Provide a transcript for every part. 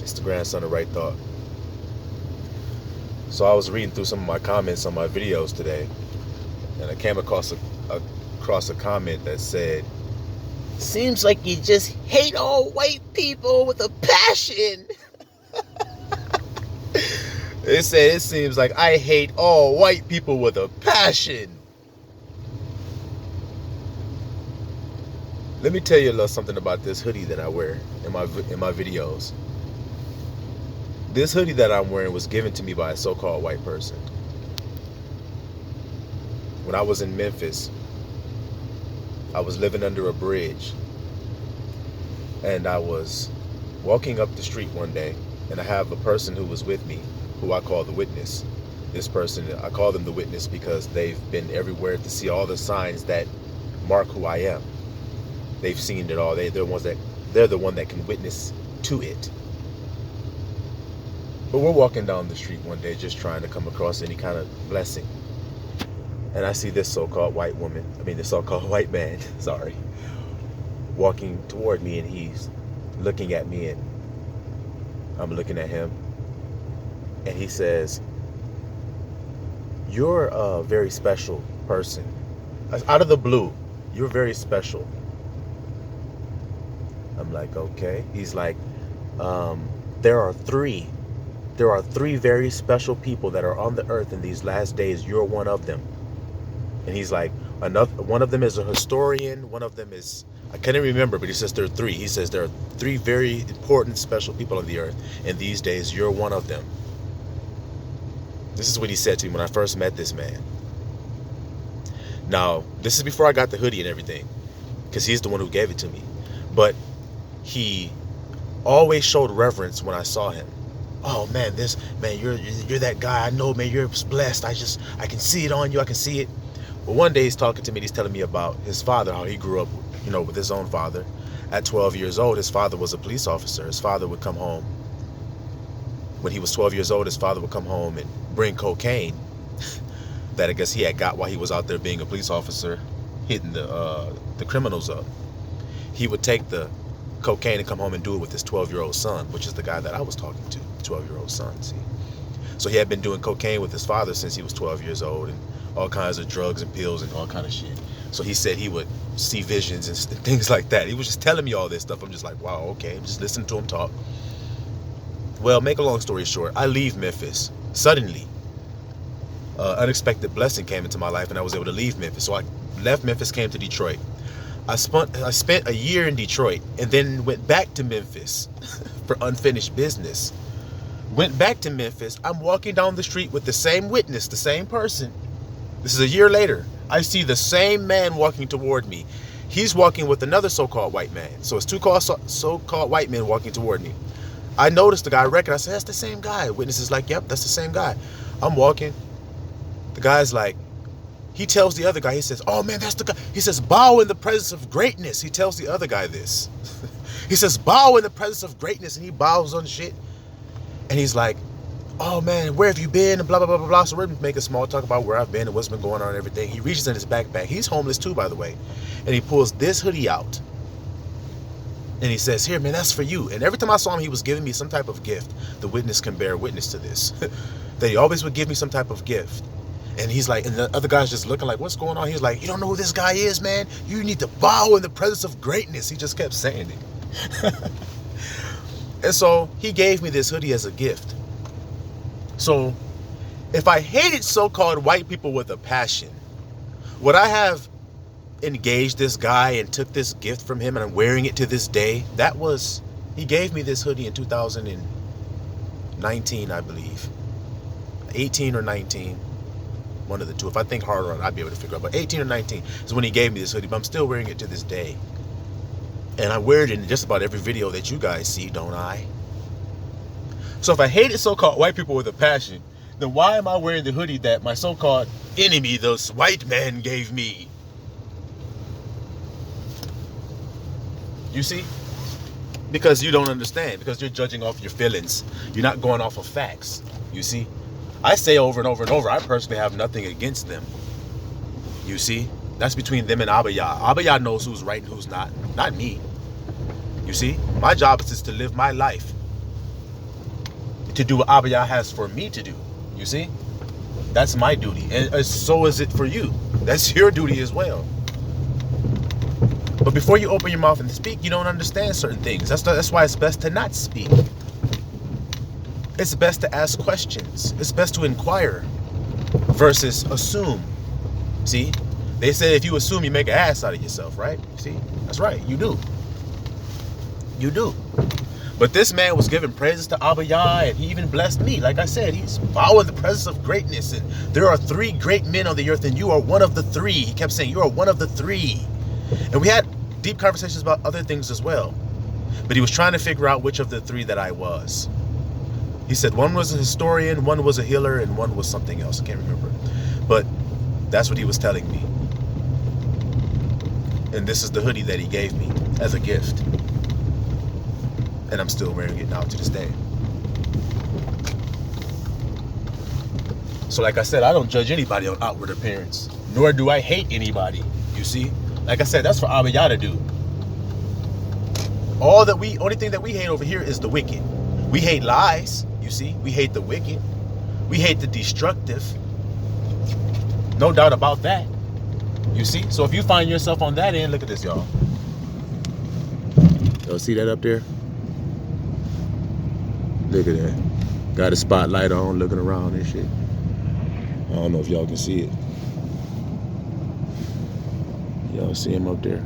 It's the grandson of Right Thought. So I was reading through some of my comments on my videos today, and I came across a comment that said, "Seems like you just hate all white people with a passion." It said, "It seems like I hate all white people with a passion." Let me tell you a little something about this hoodie that I wear in my videos. This hoodie that I'm wearing was given to me by a so-called white person. When I was in Memphis, I was living under a bridge, and I was walking up the street one day, and I have a person who was with me, who I call the witness. This person, I call them the witness because they've been everywhere to see all the signs that mark who I am. They've seen it all. They're the one that can witness to it. But we're walking down the street one day just trying to come across any kind of blessing. And I see this so-called white woman, this so-called white man, sorry, walking toward me, and he's looking at me, and I'm looking at him. And he says, "You're a very special person." Out of the blue, "You're very special." I'm like, okay. He's like, there are three very special people that are on the earth in these last days. You're one of them. And he's like, one of them is a historian. One of them is, I can't even remember, but he says there are three. He says there are three very important, special people on the earth. And these days, you're one of them. This is what he said to me when I first met this man. Now, this is before I got the hoodie and everything, because he's the one who gave it to me. But he always showed reverence when I saw him. "Oh man, you're that guy. I know, man, you're blessed. I can see it on you. I can see it." But one day he's talking to me, and he's telling me about his father, how he grew up, with his own father. At 12 years old, his father was a police officer. His father would come home. When he was 12 years old, his father would come home and bring cocaine that I guess he had got while he was out there being a police officer, hitting the criminals up. He would take the cocaine and come home and do it with his 12-year-old son, which is the guy that I was talking to, the 12-year-old son, see. So he had been doing cocaine with his father since he was 12 years old, and all kinds of drugs and pills and all kind of shit. So he said he would see visions and things like that. He was just telling me all this stuff. I'm just like, wow, okay. I'm just listening to him talk. Well, make a long story short, I leave Memphis. Suddenly, unexpected blessing came into my life, and I was able to leave Memphis. So I left Memphis, came to Detroit. I spent a year in Detroit, and then went back to Memphis for unfinished business. Went back to Memphis. I'm walking down the street with the same witness, the same person. This is a year later. I see the same man walking toward me. He's walking with another so-called white man. So it's two so-called white men walking toward me. I noticed the guy. I reckon. I said, "That's the same guy." Witness is like, "Yep, that's the same guy." I'm walking. The guy's like, he tells the other guy, he says, "Oh man, that's the guy." He says, "Bow in the presence of greatness." He tells the other guy this. He says, "Bow in the presence of greatness," and he bows on shit. And he's like, "Oh man, where have you been?" And blah, blah, blah, blah, blah. So we're making small talk about where I've been and what's been going on and everything. He reaches in his backpack. He's homeless too, by the way. And he pulls this hoodie out. And he says, "Here, man, that's for you." And every time I saw him, he was giving me some type of gift. The witness can bear witness to this. That he always would give me some type of gift. And he's like, and the other guy's just looking like, "What's going on?" He's like, "You don't know who this guy is, man? You need to bow in the presence of greatness." He just kept saying it. And so he gave me this hoodie as a gift. So if I hated so-called white people with a passion, would I have engaged this guy and took this gift from him, and I'm wearing it to this day? He gave me this hoodie in 2019, I believe. 18 or 19. One of the two. If I think harder on it, I'd be able to figure out. But 18 or 19 is when he gave me this hoodie. But I'm still wearing it to this day. And I wear it in just about every video that you guys see, don't I? So if I hated so-called white people with a passion, then why am I wearing the hoodie that my so-called enemy, this white man, gave me? You see? Because you don't understand. Because you're judging off your feelings. You're not going off of facts. You see? I say over and over and over, I personally have nothing against them. You see? That's between them and Abba Yah. Abba Yah knows who's right and who's not me. You see? My job is just to live my life. to do what Abba Yah has for me to do. You see? That's my duty. And so is it for you. That's your duty as well. But before you open your mouth and speak, you don't understand certain things. That's why it's best to not speak. It's best to ask questions. It's best to inquire versus assume. See? They say if you assume, you make an ass out of yourself, right? See? That's right. You do. You do. But this man was giving praises to Abba Yah, and he even blessed me. Like I said, he's bowing the presence of greatness. And there are 3 great men on the earth, and you are one of the 3. He kept saying, you are one of the 3. And we had deep conversations about other things as well. But he was trying to figure out which of the 3 that I was. He said one was a historian, one was a healer, and one was something else. I can't remember. But that's what he was telling me. And this is the hoodie that he gave me as a gift. And I'm still wearing it now to this day. So like I said, I don't judge anybody on outward appearance. Nor do I hate anybody. You see? Like I said, that's for Abba Yah to do. Only thing that we hate over here is the wicked. We hate lies, you see? We hate the wicked. We hate the destructive. No doubt about that. You see? So if you find yourself on that end, look at this, y'all. Y'all see that up there? Look at that. Got a spotlight on, looking around and shit. I don't know if y'all can see it. Y'all see him up there?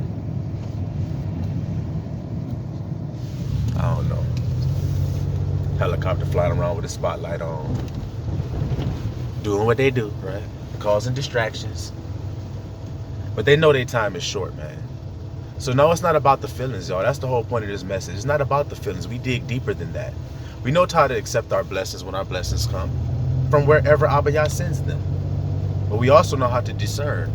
I don't know. Helicopter flying around with a spotlight on. Doing what they do, right? Causing distractions. But they know their time is short, man. So no, it's not about the feelings, y'all. That's the whole point of this message. It's not about the feelings. We dig deeper than that. We know how to accept our blessings when our blessings come from wherever Abba Yah sends them. But we also know how to discern.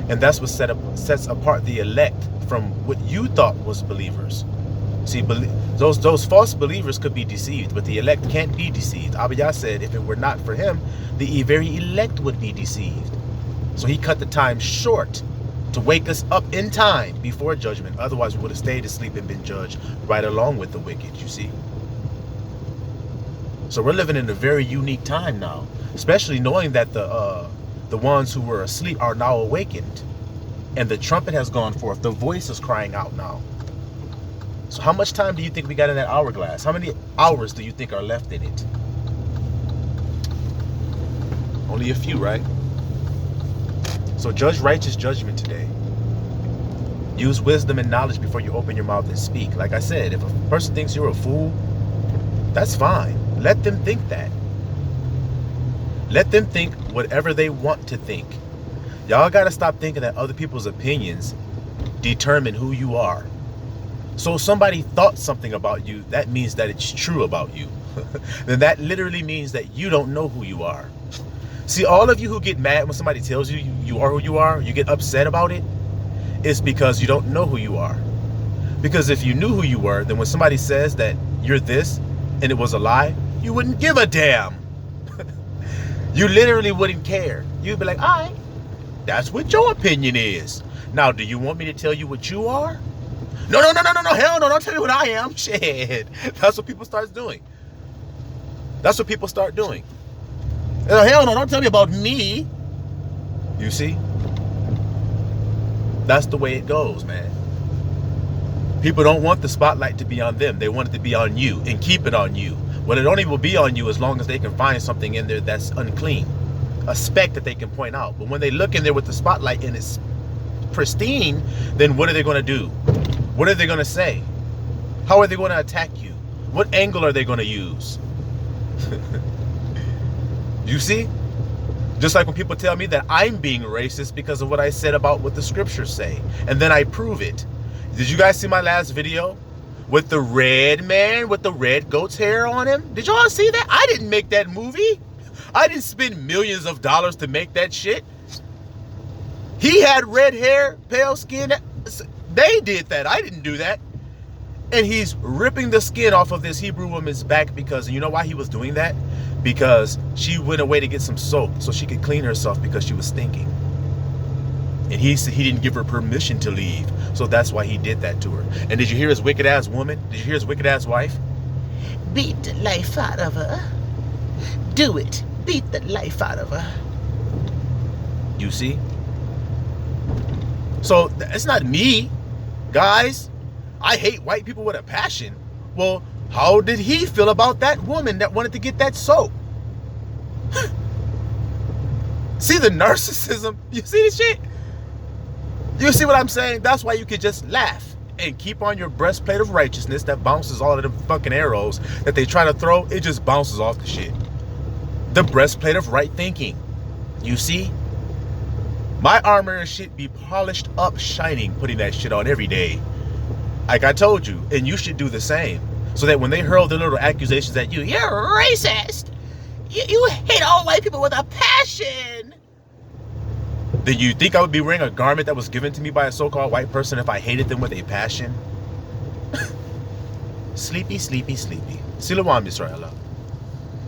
And that's what sets apart the elect from what you thought was believers. See, those false believers could be deceived, but the elect can't be deceived. Abba Yah said if it were not for him, the very elect would be deceived. So he cut the time short to wake us up in time before judgment. Otherwise, we would have stayed asleep and been judged right along with the wicked, you see. So we're living in a very unique time now, especially knowing that the ones who were asleep are now awakened. And the trumpet has gone forth. The voice is crying out now. So how much time do you think we got in that hourglass? How many hours do you think are left in it? Only a few, right? So judge righteous judgment today. Use wisdom and knowledge before you open your mouth and speak. Like I said, if a person thinks you're a fool, that's fine. Let them think that. Let them think whatever they want to think. Y'all got to stop thinking that other people's opinions determine who you are. So if somebody thought something about you, that means that it's true about you. Then that literally means that you don't know who you are. See, all of you who get mad when somebody tells you you are who you are, you get upset about it, it's because you don't know who you are. Because if you knew who you were, then when somebody says that you're this and it was a lie, you wouldn't give a damn. You literally wouldn't care. You'd be like, all right, that's what your opinion is. Now, do you want me to tell you what you are? No, hell no, don't tell me what I am. Shit. That's what people start doing. That's what people start doing. Hell no, don't tell me about me. You see? That's the way it goes, man. People don't want the spotlight to be on them. They want it to be on you and keep it on you. Well, it only will be on you as long as they can find something in there that's unclean. A speck that they can point out. But when they look in there with the spotlight and it's pristine, then what are they going to do? What are they going to say? How are they going to attack you? What angle are they going to use? You see? Just like when people tell me that I'm being racist because of what I said about what the scriptures say. And then I prove it. Did you guys see my last video? With the red man with the red goat's hair on him? Did y'all see that? I didn't make that movie. I didn't spend millions of dollars to make that shit. He had red hair, pale skin. They did that. I didn't do that. And he's ripping the skin off of this Hebrew woman's back because, you know why he was doing that? Because she went away to get some soap so she could clean herself because she was stinking. And he said he didn't give her permission to leave. So that's why he did that to her. And did you hear his wicked ass woman? Did you hear his wicked ass wife? Beat the life out of her. Do it. Beat the life out of her. You see? So it's not me, guys. I hate white people with a passion. Well, how did he feel about that woman that wanted to get that soap? See the narcissism? You see this shit? You see what I'm saying? That's why you could just laugh and keep on your breastplate of righteousness that bounces all of them fucking arrows that they try to throw. It just bounces off the shit. The breastplate of right thinking. You see? My armor and shit be polished up, shining, putting that shit on every day. Like I told you, and you should do the same. So that when they hurl their little accusations at you, you're racist. You hate all white people with a passion. Then you think I would be wearing a garment that was given to me by a so-called white person if I hated them with a passion? Sleepy, sleepy, sleepy. Silawam Yisraelah.